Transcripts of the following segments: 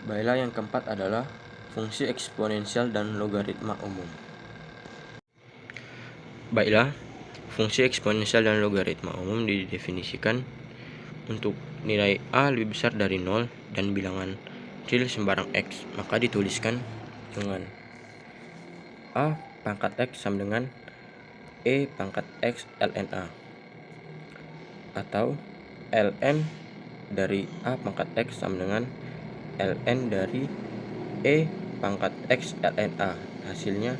Baiklah, yang keempat adalah fungsi eksponensial dan logaritma umum. Baiklah, fungsi eksponensial dan logaritma umum didefinisikan untuk nilai A lebih besar dari 0 dan bilangan real sembarang X, maka dituliskan dengan A pangkat X sama dengan E pangkat X ln A, atau ln dari A pangkat X sama dengan ln dari E pangkat X ln A, hasilnya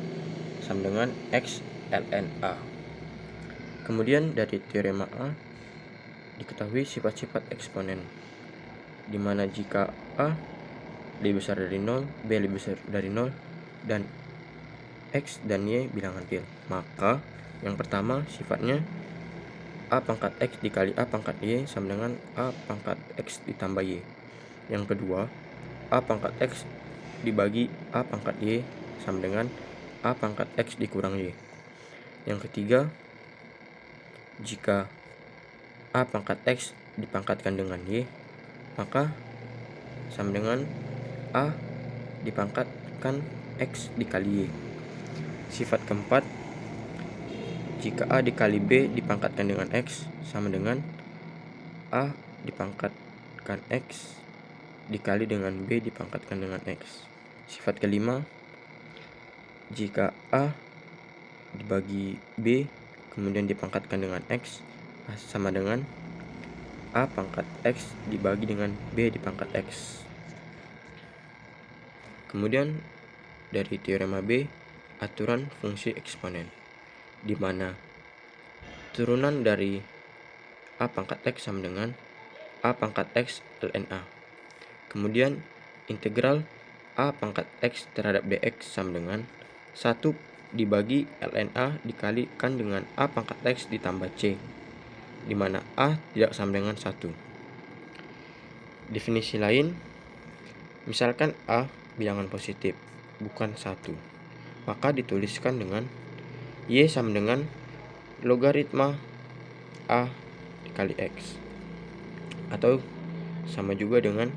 sama dengan X ln A. Kemudian dari teorema A diketahui sifat-sifat eksponen, dimana jika A lebih besar dari 0, B lebih besar dari 0, dan X dan Y bilangan real, maka yang pertama sifatnya A pangkat X dikali A pangkat Y sama dengan A pangkat X ditambah Y. Yang kedua, A pangkat X dibagi A pangkat Y sama dengan A pangkat X dikurang Y. Yang ketiga, jika A pangkat X dipangkatkan dengan Y, maka sama dengan A dipangkatkan X dikali Y. Sifat keempat, jika A dikali B dipangkatkan dengan X sama dengan A dipangkatkan X dikali dengan B dipangkatkan dengan X. Sifat kelima, jika A dibagi B kemudian dipangkatkan dengan X sama dengan A pangkat X dibagi dengan B dipangkat X. Kemudian dari teorema B, aturan fungsi eksponen, di mana turunan dari A pangkat X sama dengan A pangkat X ln A. Kemudian integral A pangkat X terhadap dx sama dengan 1 dibagi ln A dikalikan dengan A pangkat X ditambah C, di mana A tidak sama dengan 1. Definisi lain, misalkan A bilangan positif, bukan 1, maka dituliskan dengan Y sama dengan logaritma A dikali X, atau sama juga dengan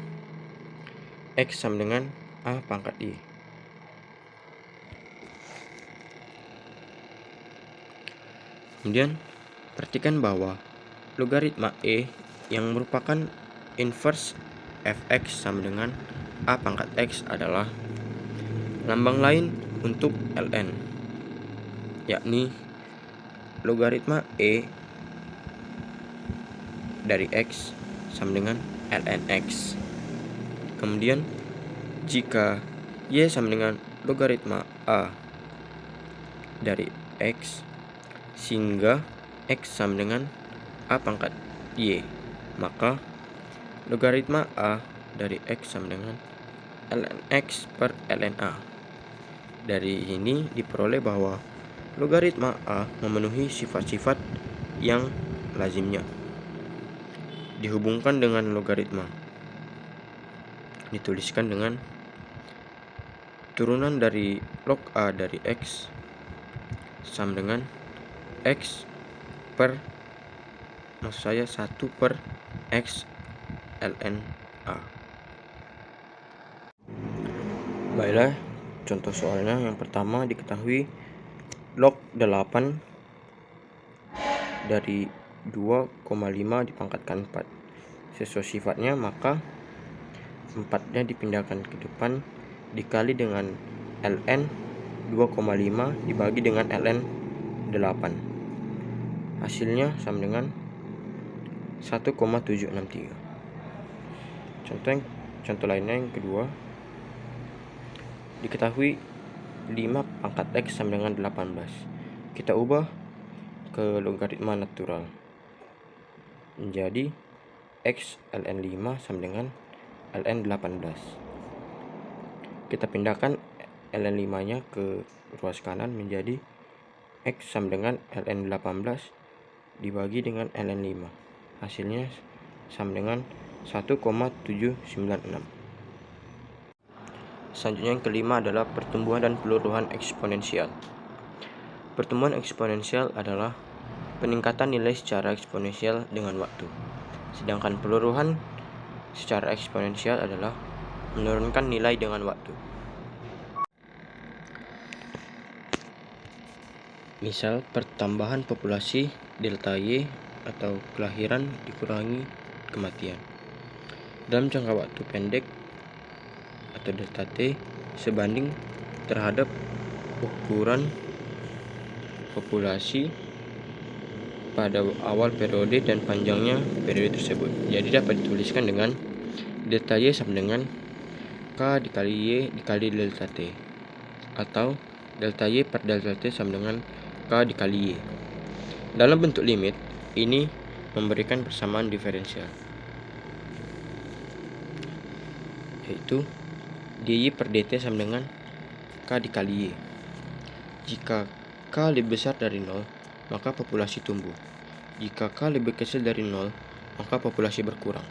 X sama dengan A pangkat Y. Kemudian perhatikan bahwa logaritma E yang merupakan inverse fx sama dengan A pangkat X adalah lambang lain untuk ln, yakni logaritma E dari X sama dengan ln X. Kemudian jika Y sama dengan logaritma A dari X sehingga X sama dengan A pangkat Y, maka logaritma A dari X sama dengan ln X per ln A. Dari ini diperoleh bahwa logaritma A memenuhi sifat-sifat yang lazimnya. Dihubungkan dengan logaritma, dituliskan dengan turunan dari log A dari X sama dengan X per, maksud saya 1 per X ln A. Baiklah, contoh soalnya yang pertama diketahui log 8 dari 2,5 dipangkatkan 4 sesuai sifatnya, maka 4-nya dipindahkan ke depan dikali dengan ln 2,5 dibagi dengan ln 8, hasilnya sama dengan 1,763. Contoh lainnya yang kedua, diketahui 5 pangkat X sama dengan 18. Kita ubah ke logaritma natural menjadi X ln 5 sama dengan ln 18. Kita pindahkan ln 5 nya ke ruas kanan menjadi X sama dengan ln 18 dibagi dengan ln 5, hasilnya sama dengan 1,796. Selanjutnya yang kelima adalah pertumbuhan dan peluruhan eksponensial. Pertumbuhan eksponensial adalah peningkatan nilai secara eksponensial dengan waktu. Sedangkan peluruhan secara eksponensial adalah menurunkan nilai dengan waktu. Misal pertambahan populasi delta Y atau kelahiran dikurangi kematian. Dalam jangka waktu pendek atau delta T sebanding terhadap ukuran populasi pada awal periode dan panjangnya periode tersebut. Jadi dapat dituliskan dengan delta Y sama dengan K dikali Y dikali delta T, atau delta Y per delta T sama dengan K dikali Y. Dalam bentuk limit, ini memberikan persamaan diferensial, yaitu dy per dt sama dengan K dikali Y. Jika K lebih besar dari 0, maka populasi tumbuh. Jika K lebih kecil dari 0, maka populasi berkurang.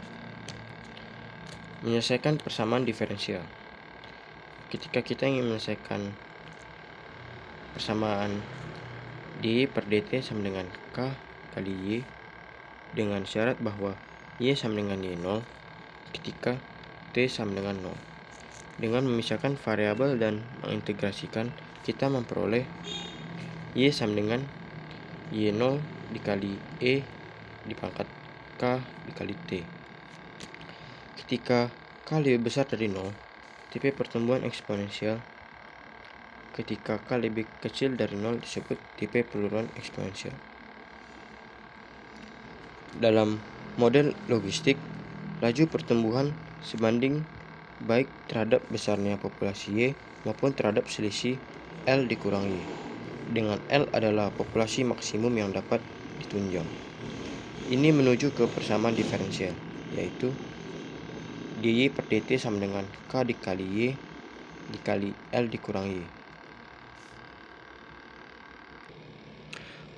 Menyelesaikan persamaan diferensial. Ketika kita ingin menyelesaikan persamaan dy per dt sama dengan K kali Y dengan syarat bahwa Y sama dengan Y0 ketika T sama dengan 0. Dengan memisahkan variabel dan mengintegrasikan, kita memperoleh Y sama dengan Y0 dikali E dipangkat K dikali T. Ketika K lebih besar dari 0, tipe pertumbuhan eksponensial. Ketika K lebih kecil dari 0 disebut tipe penurunan eksponensial. Dalam model logistik, laju pertumbuhan sebanding baik terhadap besarnya populasi Y maupun terhadap selisih L dikurang Y, dengan L adalah populasi maksimum yang dapat ditunjang. Ini menuju ke persamaan diferensial, yaitu dy per dt sama dengan K dikali Y dikali L dikurang Y.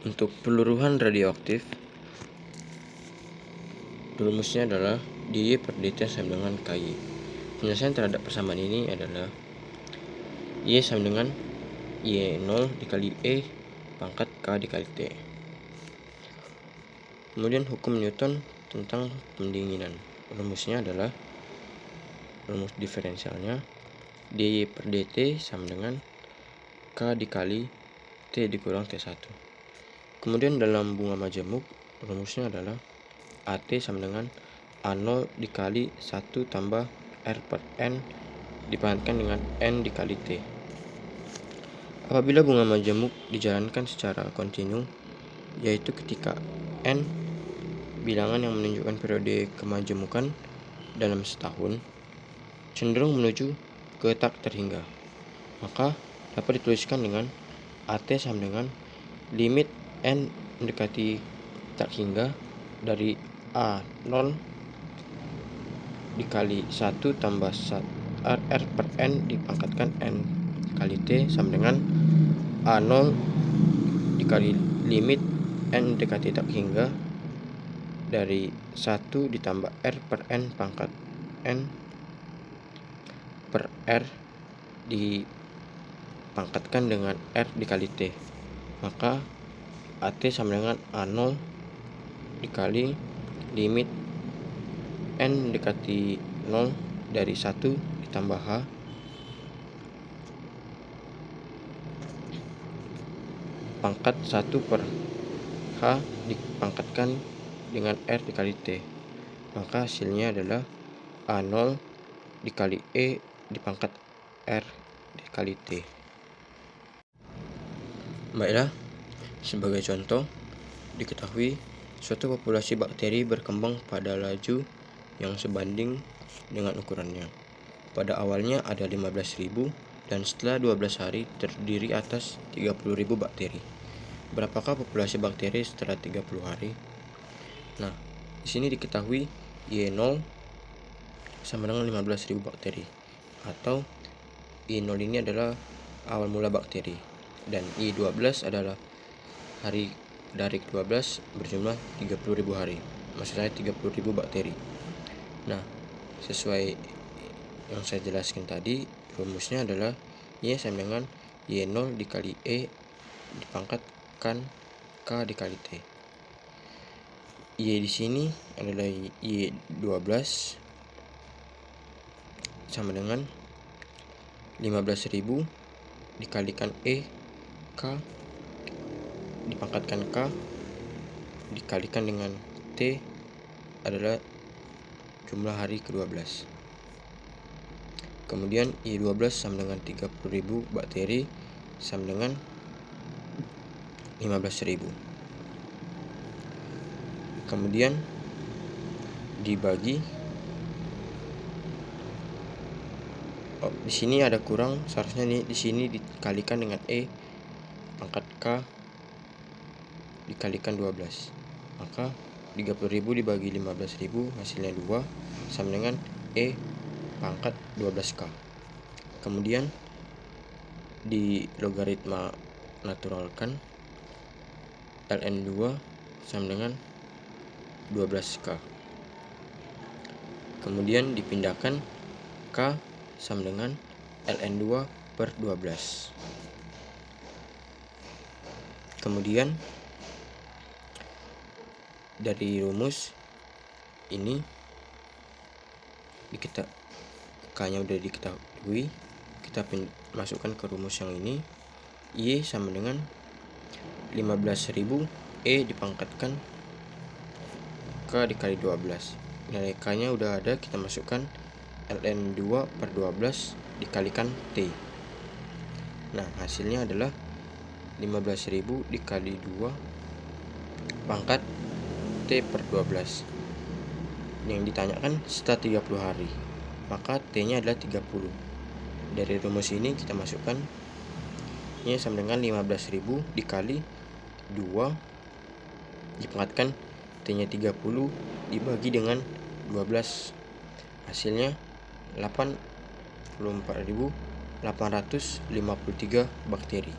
Untuk peluruhan radioaktif, rumusnya adalah dy per dt sama dengan Ky. Penyelesaian terhadap persamaan ini adalah Y sama dengan Y0 dikali E pangkat K dikali T. Kemudian hukum Newton tentang pendinginan. Rumusnya adalah, rumus diferensialnya, dy per dt sama dengan K dikali T dikurang T1. Kemudian dalam bunga majemuk, rumusnya adalah AT sama dengan A0 dikali 1 tambah R per N dipangkatkan dengan N dikali T. Apabila bunga majemuk dijalankan secara kontinu, yaitu ketika N bilangan yang menunjukkan periode kemajemukan dalam setahun, cenderung menuju ke tak terhingga, maka dapat dituliskan dengan AT sama dengan limit N mendekati tak hingga dari A0 dikali 1 tambah R per N dipangkatkan N kali T sama dengan A0 dikali limit N mendekati tak hingga dari 1 ditambah R per N pangkat N per R dipangkatkan dengan R dikali T. Maka AT sama dengan A0 dikali limit N mendekati 0 dari 1 ditambah H pangkat 1 per H dipangkatkan dengan R dikali T. Maka hasilnya adalah A0 dikali E dipangkat R dikali T. Baiklah, sebagai contoh, diketahui suatu populasi bakteri berkembang pada laju yang sebanding dengan ukurannya. Pada awalnya ada 15.000 dan setelah 12 hari terdiri atas 30.000 bakteri. Berapakah populasi bakteri setelah 30 hari? Nah, di sini diketahui Y0 sama dengan 15.000 bakteri, atau Y0 ini adalah awal mula bakteri, dan Y12 adalah hari dari 12 berjumlah 30.000 hari. Maksud saya 30.000 bakteri. Nah, sesuai yang saya jelaskan tadi, rumusnya adalah Y sama dengan Y0 dikali E dipangkatkan K dikali T. Y di sini adalah Y12 sama dengan 15.000 dikalikan K dipangkatkan K dikalikan dengan T adalah jumlah hari ke-12. Kemudian I12 sama dengan 30.000 bakteri sama dengan 15.000. Kemudian dibagi, di sini ada kurang, seharusnya di sini dikalikan dengan pangkat K dikalikan 12. Maka 30.000 dibagi 15.000 hasilnya 2 sama dengan pangkat 12K. Kemudian di logaritma naturalkan, ln2 sama dengan 12K. Kemudian dipindahkan K sama dengan ln2 per 12. Kemudian dari rumus ini K-nya udah diketahui, kita masukkan ke rumus yang ini. Y sama dengan 15.000 dipangkatkan K dikali 12. Nilai K-nya udah ada, kita masukkan ln2 per 12 dikalikan T. Nah, hasilnya adalah 15.000 dikali 2 pangkat T per 12. Yang ditanyakan setelah 30 hari, maka T-nya adalah 30. Dari rumus ini kita masukkan, ini sama dengan 15.000 dikali 2 dipangkatkan T-nya 30 dibagi dengan 12. Hasilnya 84.853 bakteri.